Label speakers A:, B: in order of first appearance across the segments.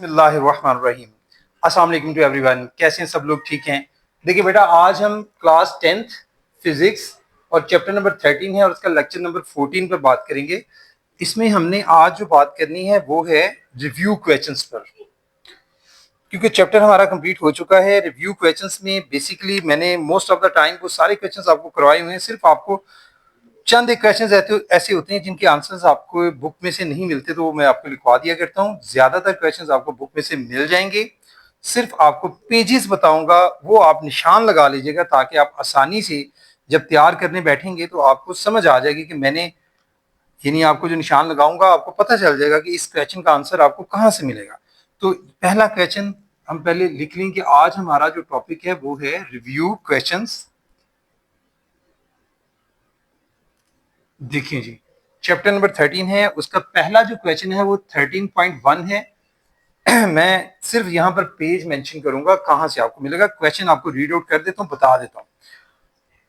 A: बिस्मिल्लाहिर्रहमानिर्रहीम। अस्सलाम वालेकुम टू एवरीवन। कैसे हैं सब लोग? ठीक हैं? देखिए बेटा, आज हम क्लास 10th फिजिक्स और चैप्टर नंबर 13 है और उसका लेक्चर नंबर 14 पर बात करेंगे। इसमें हमने आज जो बात करनी है वो है रिव्यू क्वेश्चंस पर, क्योंकि चैप्टर हमारा कंप्लीट हो चुका है। रिव्यू क्वेश्चंस में बेसिकली मैंने मोस्ट ऑफ द टाइम वो सारे क्वेश्चंस आपको करवाए हुए हैं। सिर्फ आपको चंद एक क्वेश्चन ऐसे होते हैं जिनके आंसर्स आपको बुक में से नहीं मिलते, तो वो मैं आपको लिखवा दिया करता हूँ। ज्यादातर क्वेश्चंस आपको बुक में से मिल जाएंगे। सिर्फ आपको पेजेस बताऊंगा, वो आप निशान लगा लीजिएगा ताकि आप आसानी से जब तैयार करने बैठेंगे तो आपको समझ आ जाएगी कि मैंने, यानी आपको जो निशान लगाऊंगा आपको पता चल जाएगा कि इस क्वेश्चन का आंसर आपको कहाँ से मिलेगा। तो पहला क्वेश्चन हम पहले लिख लें कि आज हमारा जो टॉपिक है वो है रिव्यू क्वेश्चंस। देखिए जी, चैप्टर नंबर 13 है, उसका पहला जो क्वेश्चन है वो 13.1 है। मैं सिर्फ यहां पर पेज मेंशन करूंगा, कहां से आपको मिलेगा। क्वेश्चन आपको रीड आउट कर देता हूं, बता देता हूं।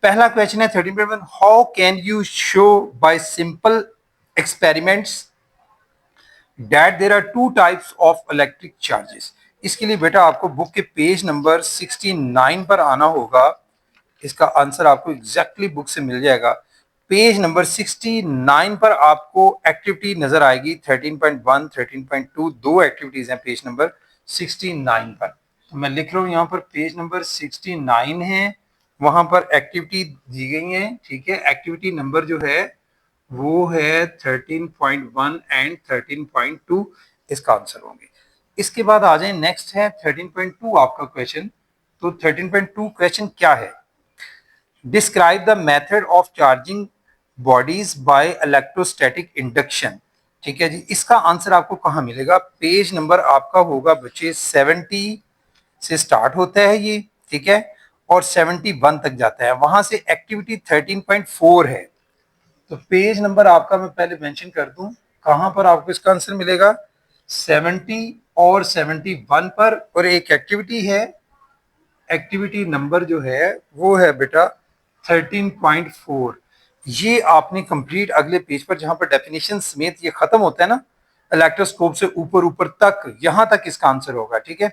A: पहला क्वेश्चन है 13.1, how can you show by simple experiments that there are two types of electric charges. इसके लिए बेटा आपको बुक के पेज नंबर 69 पर आना होगा। इसका आंसर आपको एग्जैक्टली बुक से मिल जाएगा। पेज नंबर 69 पर आपको एक्टिविटी नजर आएगी। 13.1 13.2 दो एक्टिविटीज हैं पेज नंबर 69 पर। तो मैं लिख रहा हूं यहां पर पेज नंबर 69 है, वहां पर एक्टिविटी दी गई है। ठीक है, एक्टिविटी नंबर जो है वो है 13.1 एंड 13.2 इसका आंसर होंगे। इसके बाद आ जाए, नेक्स्ट है 13.2 आपका क्वेश्चन। तो 13.2 क्वेश्चन क्या है? Describe the method of charging bodies by electrostatic induction. ठीक है जी, इसका आंसर आपको कहां मिलेगा? पेज नंबर आपका होगा बच्चे 70 से स्टार्ट होता है ये, ठीक है, और 71 तक जाता है। वहां से एक्टिविटी 13.4 है। तो पेज नंबर आपका मैं पहले मेंशन कर दूं, कहां पर आपको इसका आंसर मिलेगा? 70 और 71 पर। और एक एक्टिविटी है, एक्टिविटी नंबर जो है वो है बेटा 13.4। ये आपने कंप्लीट अगले पेज पर, जहां पर डेफिनेशन समेत ये खत्म होता है ना, इलेक्ट्रोस्कोप से ऊपर ऊपर तक, यहां तक इसका आंसर होगा। ठीक है,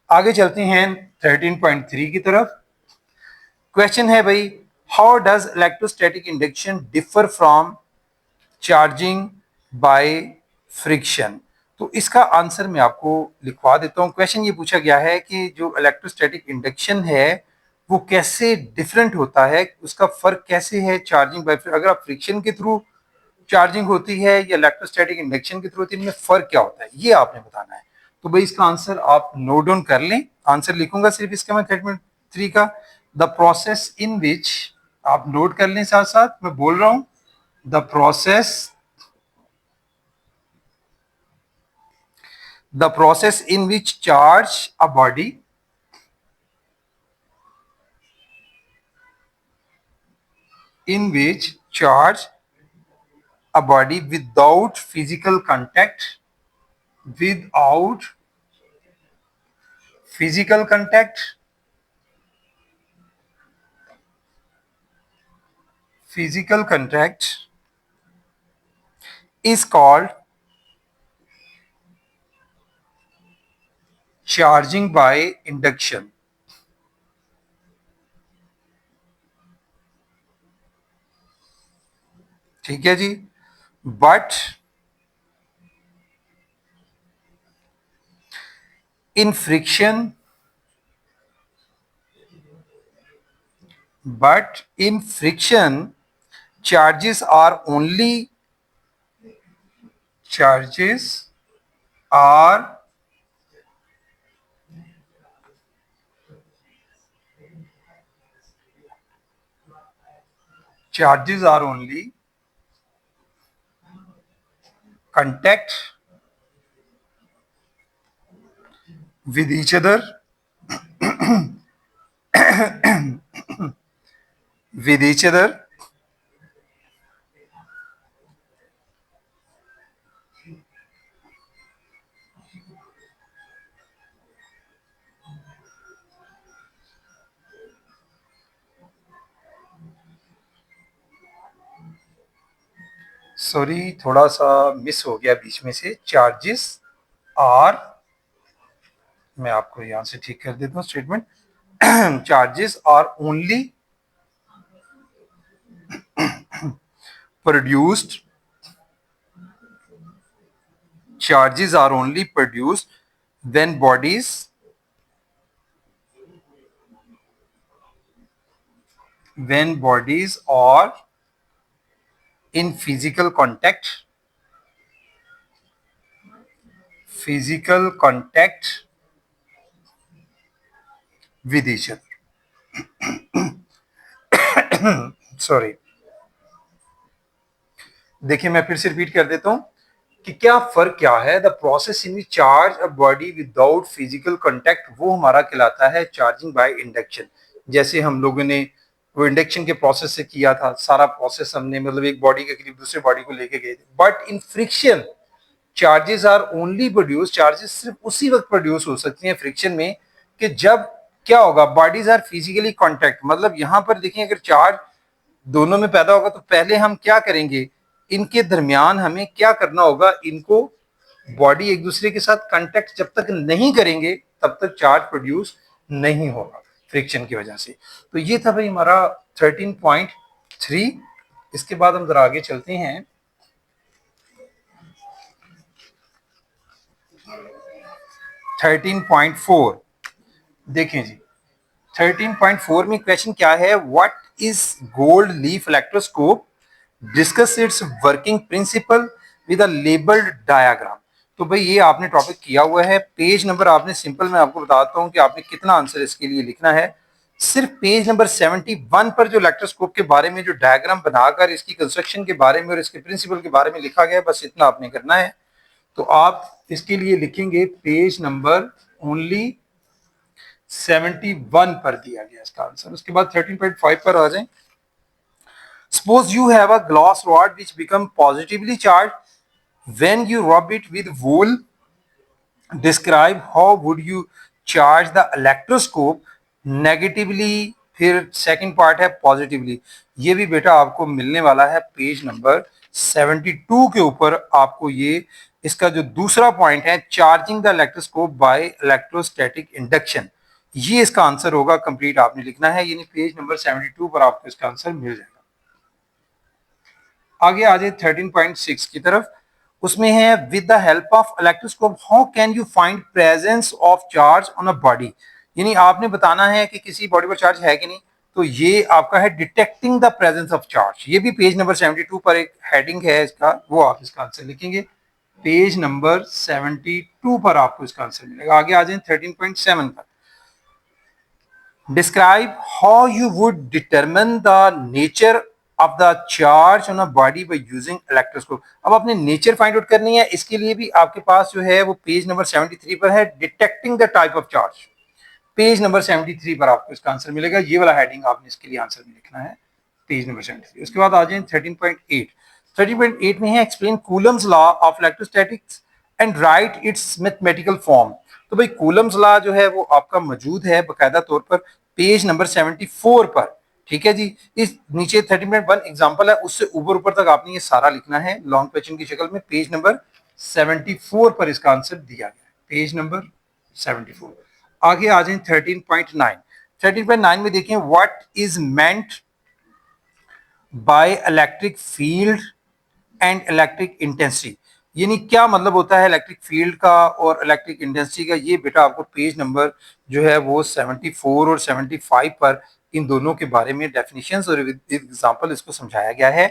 A: आगे चलते हैं 13.3 की तरफ। क्वेश्चन है भाई, how does electrostatic induction differ from charging by friction. तो इसका आंसर मैं आपको लिखवा देता हूं। क्वेश्चन ये पूछा गया है कि जो इलेक्ट्रोस्टैटिक इंडक्शन है वो कैसे डिफरेंट होता है, उसका फर्क कैसे है चार्जिंग बाय, अगर आप फ्रिक्शन के थ्रू चार्जिंग होती है या इलेक्ट्रोस्टैटिक इंडक्शन के थ्रू होती है, इनमें फर्क क्या होता है ये आपने बताना है। तो भाई इसका आंसर आप नोट डाउन कर लें। आंसर लिखूंगा सिर्फ इसका मैं 13.3 का। द प्रोसेस इन विच, आप नोट कर लें साथ साथ, मैं बोल रहा हूं, the process, the process in which charge a body in which charge a body without physical contact, without physical contact, physical contact is called charging by induction। ठीक है जी, but in friction, but in friction charges are only, charges are charges are only contact with each other, with each other, sorry थोड़ा सा miss हो गया बीच में से, charges are मैं आपको यहां से ठीक कर देता हूं statement. Charges are only produced charges are only produced when bodies are in physical contact with each other. Sorry, देखिए मैं फिर से रिपीट कर देता हूं कि क्या फर्क क्या है। The process in charge a body without physical contact, वो हमारा कहलाता है चार्जिंग बाय इंडक्शन। जैसे हम लोगों ने वो इंडक्शन के प्रोसेस से किया था, सारा प्रोसेस हमने मतलब एक बॉडी के करीब दूसरे बॉडी को लेके गए थे। But in friction charges are only produce, charges सिर्फ उसी वक्त प्रोड्यूस हो सकती हैं फ्रिक्शन में कि जब क्या होगा, बॉडीज आर फिजिकली कांटेक्ट। मतलब यहां पर देखिए अगर चार्ज दोनों में पैदा होगा तो पहले हम क्या करेंगे, इनके दरमियान हमें क्या करना होगा, इनको बॉडी एक दूसरे के साथ कांटेक्ट जब तक नहीं करेंगे तब तक चार्ज प्रोड्यूस नहीं होगा फ्रिक्शन की वजह से। तो ये था भाई हमारा 13.3। इसके बाद हम जरा आगे चलते हैं। 13.4 देखें जी। 13.4 में क्वेश्चन क्या है, what is gold leaf electroscope, discuss it's working principle with a labelled diagram. तो भाई ये आपने टॉपिक किया हुआ है। पेज नंबर आपने सिंपल, मैं आपको बताता हूं कि आपने कितना आंसर इसके लिए लिखना है। सिर्फ पेज नंबर 71 पर जो इलेक्ट्रोस्कोप के बारे में जो डायग्राम बनाकर इसकी कंस्ट्रक्शन के बारे में और इसके प्रिंसिपल के बारे में लिखा गया है, बस इतना आपने करना है। तो आप इसके लिए लिखेंगे पेज नंबर ओनली 71 पर दिया गया इसका आंसर। उसके बाद 13.5 पर आ जाएं। Suppose you have a glass rod which become positively charged when you rub it with wool. Describe how would you charge the electroscope negatively, फिर सेकंड पार्ट है पॉजिटिवली। ये भी बेटा आपको मिलने वाला है पेज नंबर 72 के ऊपर। आपको ये इसका जो दूसरा पॉइंट है, charging the electroscope by electrostatic induction, ये इसका आंसर होगा। कंप्लीट आपने लिखना है, यानी पेज नंबर 72 पर आपको इसका आंसर मिल जाएगा। आगे आ जाए 13.6 की तरफ। उसमें है with the help of electroscope how can you find presence of charge on a body. यानी आपने बताना है कि किसी बॉडी पर चार्ज है कि नहीं। तो ये आपका है detecting the presence of charge. ये भी पेज नंबर 72 पर एक हेडिंग है इसका, वो आप इसका आंसर लिखेंगे। पेज नंबर 72 पर आपको इसका आंसर मिलेगा। आगे आ जाए 13.7 पर। Describe how you would determine the nature of the charge on a body by using electroscope। अब आपने नेचर फाइंड आउट करनी है, इसके लिए भी आपके पास जो है वो पेज नंबर 73 पर है, detecting the type of charge. Page number 73 पर आपको इसका आंसर मिलेगा। ये वाला हेडिंग आपने इसके लिए आंसर में लिखना है, पेज नंबर 73। उसके बाद आ जाए 13.8। 13.8 में है explain Coulomb's law of electrostatics and right it's mathematical form. तो भाई कूलम्स लॉ जो है वो आपका मौजूद है बकायदा तौर पर पेज नंबर 74 पर। ठीक है जी। इस नीचे 13.1 एग्जांपल है, उससे ऊपर तक आपने ये सारा लिखना है लॉन्ग क्वेश्चन की शक्ल में। पेज नंबर 74 पर इसका आंसर दिया गया है, पेज नंबर 74। आगे आ जाए 13.9। 13.9 में देखें what is meant by electric field and electric intensity. यानी क्या मतलब होता है इलेक्ट्रिक फील्ड का और इलेक्ट्रिक इंटेंसिटी का। ये बेटा आपको पेज नंबर जो है वो 74 और 75 पर इन दोनों के बारे में डेफिनेशंस और एग्जांपल इसको समझाया गया है।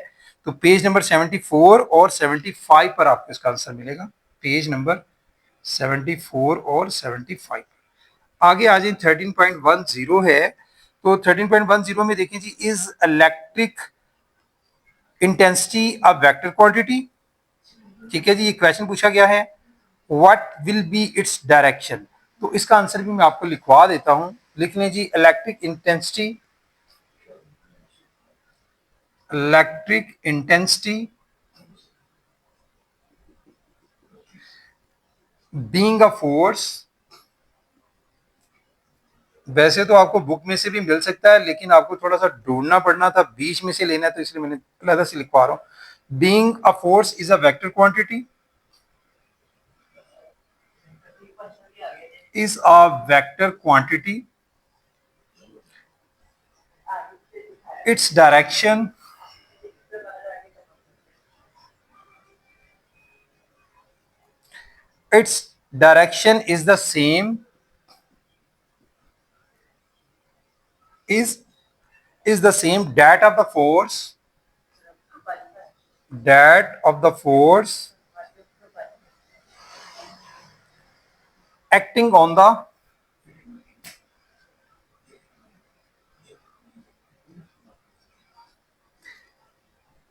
A: तो पेज नंबर 74 और 75 पर आपको इसका आंसर मिलेगा, पेज नंबर 74 और 75। आगे आ जाए 13.10 है। तो 13.10 में देखिए जी, is electric intensity a vector quantity. ठीक है जी, ये क्वेश्चन पूछा गया है। What will be its direction. तो इसका आंसर भी मैं आपको लिखवा देता हूं, लिख लें जी। Electric intensity being a force. वैसे तो आपको बुक में से भी मिल सकता है, लेकिन आपको थोड़ा सा ढूंढना पड़ना था, बीच में से लेना है, तो इसलिए मैंने अलग से लिखवा रहा हूं। Being a force is a vector quantity is a vector quantity. Its direction is the same is the same that of the force acting on the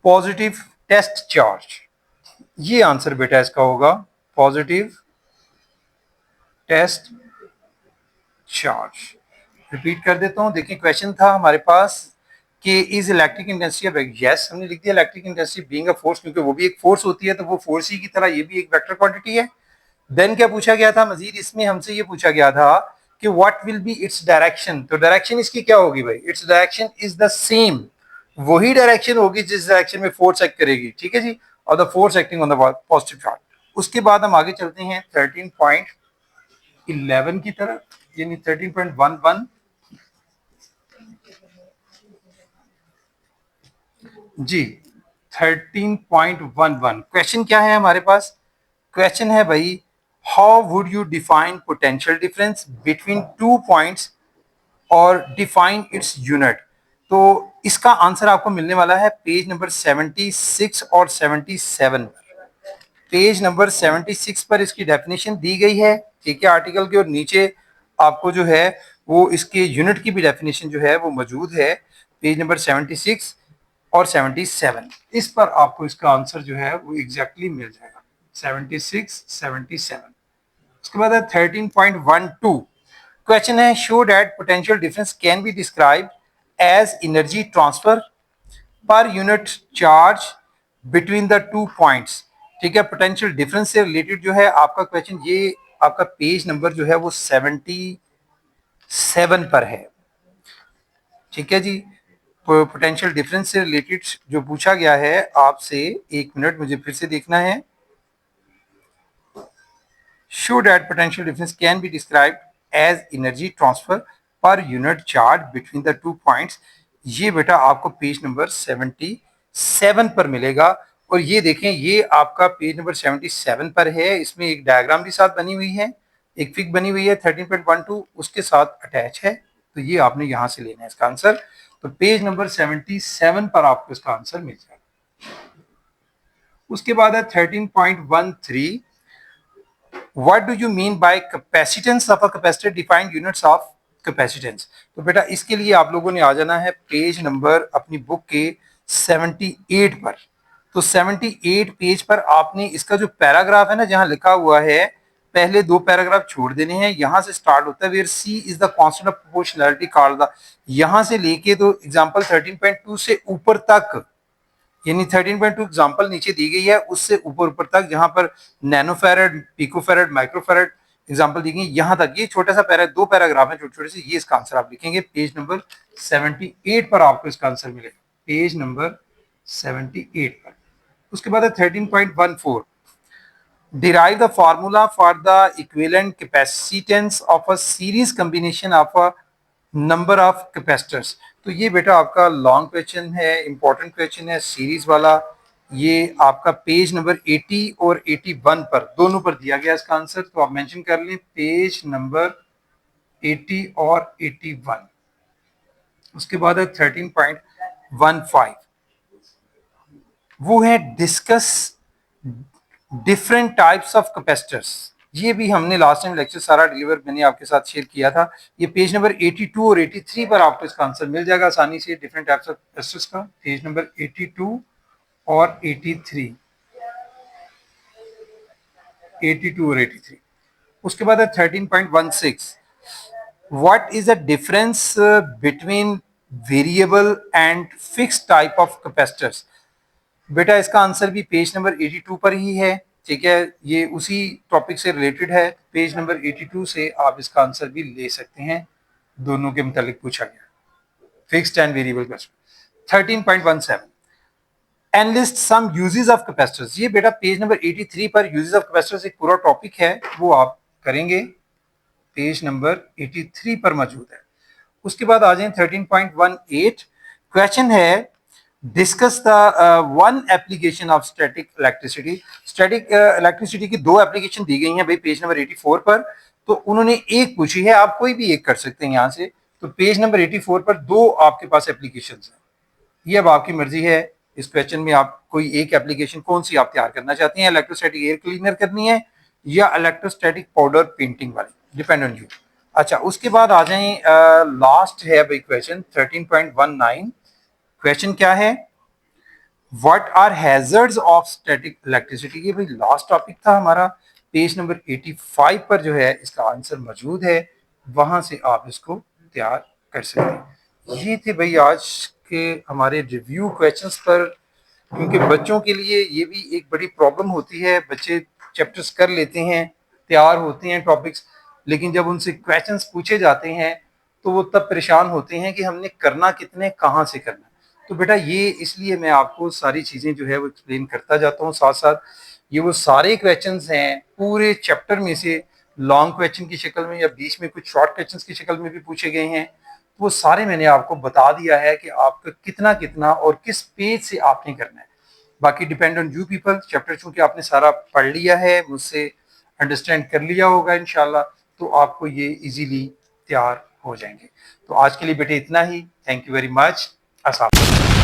A: positive test charge. ये आंसर बेटा इसका होगा, पॉजिटिव टेस्ट चार्ज। रिपीट कर देता हूं, देखिए question था हमारे पास कि is electric intensity of yes, हमने लिख दिया electric intensity being a force, क्योंकि वो भी एक फोर्स होती है तो वो फोर्स ही की तरह ये भी एक वेक्टर क्वांटिटी है। देन क्या पूछा गया था मजीद, इसमें हमसे ये पूछा गया था कि what will be its direction. तो डायरेक्शन इसकी क्या होगी भाई, its direction is the same, वही डायरेक्शन होगी जिस डायरेक्शन में फोर्स एक्ट करेगी, ठीक है जी, और the force acting on the positive charge. उसके बाद हम आगे चलते हैं 13.11 की तरफ, यानी 13.11 जी। 13.11 क्वेश्चन क्या है हमारे पास, क्वेश्चन है भाई how would you define potential difference between two points और डिफाइन इट्स यूनिट। तो इसका आंसर आपको मिलने वाला है पेज नंबर 76 और 77। पेज नंबर 76 पर इसकी डेफिनेशन दी गई है, ठीक है, आर्टिकल के, और नीचे आपको जो है वो इसके यूनिट की भी डेफिनेशन जो है वो मौजूद है पेज नंबर 76 और 77। इस पर आपको इसका आंसर जो है वो एग्जैक्टली मिल जाएगा, 76 77। उसके बाद है 13.12 क्वेश्चन है show that potential difference can be describe as energy transfer per unit charge between the two points. ठीक है, पोटेंशियल डिफरेंस से रिलेटेड जो है आपका क्वेश्चन, ये आपका पेज नंबर जो है वो 77 पर है, ठीक है जी। पोटेंशियल डिफरेंस से रिलेटेड जो पूछा गया है आपसे, एक मिनट मुझे फिर से देखना है। Show that potential difference can be described as energy transfer per unit charge between the two points. ये बेटा आपको पेज नंबर 77 पर मिलेगा। और ये देखें, ये आपका पेज नंबर 77 पर है, इसमें एक डायग्राम भी साथ बनी हुई है, एक फिग बनी हुई है 13.12 उसके साथ अटैच है। तो ये आपने यहां से लेना है इसका आंसर। तो पेज नंबर 77 पर आपको इसका आंसर मिल जाएगा। उसके बाद है 13.13 what do you mean by capacitance of a capacitor, defined units of capacitance. तो बेटा इसके लिए आप लोगों ने आ जाना है पेज नंबर अपनी बुक के 78 पर। तो 78 पेज पर आपने इसका जो पैराग्राफ है ना, जहां लिखा हुआ है, पहले दो पैराग्राफ छोड़ देने हैं, यहां से स्टार्ट होता है where C is the constant of proportionality called the, यहां से लेके तो एग्जांपल 13.2 से ऊपर तक, यानी 13.2 एग्जांपल नीचे दी गई है, उससे ऊपर ऊपर तक जहां पर नैनोफैरड, पिकोफैरड, माइक्रोफैरड एग्जांपल दी गई, यहां तक ये छोटा सा दो पैराग्राफ है छोटे छोटे से, ये इसका आंसर आप लिखेंगे पेज नंबर 78 पर आपको इसका आंसर मिलेगा, पेज नंबर 78 पर। उसके बाद है 13.14 derive the formula for the equivalent capacitance of a series combination of a number of capacitors। तो ये बेटा आपका लॉन्ग क्वेश्चन है, इंपॉर्टेंट क्वेश्चन है, सीरीज वाला। ये आपका पेज नंबर 80 और 81 पर, दोनों पर दिया गया इसका आंसर। तो आप मेंशन कर लें पेज नंबर 80 और 81। उसके बाद है 13.15 वो है discuss different types of capacitors. ये भी हमने लास्ट टाइम लेक्चर सारा डिलीवर मैंने आपके साथ शेयर किया था। ये पेज नंबर 82 और 83 पर आपको इसका आंसर मिल जाएगा आसानी से, डिफरेंट टाइप्स ऑफ कैपेसिटर्स का, पेज नंबर 82 और 83, 82 और 83। उसके बाद है 13.16 what is the difference between variable and fix type of capacitors. बेटा इसका आंसर भी पेज नंबर 82 पर ही है, ठीक है, ये उसी टॉपिक से रिलेटेड है। पेज नंबर 82 से आप इसका आंसर भी ले सकते हैं, दोनों के मुतालिक पूछा गया, fixed and variable capacitor. 13.17 enlist some uses of capacitors. ये बेटा पेज नंबर 83 पर यूजेस ऑफ कैपेसिटर्स एक पूरा टॉपिक है, वो आप करेंगे। पेज नंबर 83 पर मौजूद है। उसके बाद आ जाए 13.18 क्वेश्चन है discuss the one application of static electricity. Static electricity की दो एप्लीकेशन दी गई हैं भाई पेज नंबर 84 पर। तो उन्होंने एक पूछी है, आप कोई भी एक कर सकते हैं यहाँ से। तो पेज नंबर 84 पर दो आपके पास एप्लीकेशन हैं, ये अब आपकी मर्जी है। इस क्वेश्चन में आप कोई एक एप्लीकेशन कौन सी आप तैयार करना चाहते हैं, इलेक्ट्रोस्टैटिक एयर क्लीनर करनी है या इलेक्ट्रोस्टैटिक पाउडर पेंटिंग वाली, डिपेंड ऑन यू। अच्छा, उसके बाद आ जाएं लास्ट है भाई क्वेश्चन 13.19। क्वेश्चन क्या है, what are hazards of static electricity. ये भाई लास्ट टॉपिक था हमारा, पेज नंबर 85 पर जो है इसका आंसर मौजूद है, वहां से आप इसको तैयार कर सकते हैं। ये थे भाई आज के हमारे रिव्यू क्वेश्चंस पर, क्योंकि बच्चों के लिए ये भी एक बड़ी प्रॉब्लम होती है। बच्चे चैप्टर्स कर लेते हैं, तैयार होते हैं टॉपिक्स, लेकिन जब उनसे क्वेश्चंस पूछे जाते हैं तो वो तब परेशान होते हैं कि हमने करना कितने, कहाँ से करना। तो बेटा ये इसलिए मैं आपको सारी चीज़ें जो है वो एक्सप्लेन करता जाता हूँ साथ साथ। ये वो सारे क्वेश्चंस हैं पूरे चैप्टर में से, लॉन्ग क्वेश्चन की शक्ल में या बीच में कुछ शॉर्ट क्वेश्चंस की शक्ल में भी पूछे गए हैं। वो सारे मैंने आपको बता दिया है कि आपका कितना कितना और किस पेज से आपने करना है। बाकी depend on you people. Chapter चूंकि आपने सारा पढ़ लिया है, मुझसे अंडरस्टैंड कर लिया होगा इंशाल्लाह, तो आपको ये इजीली तैयार हो जाएंगे। तो आज के लिए बेटे इतना ही। Thank you very much. अस्सलाम।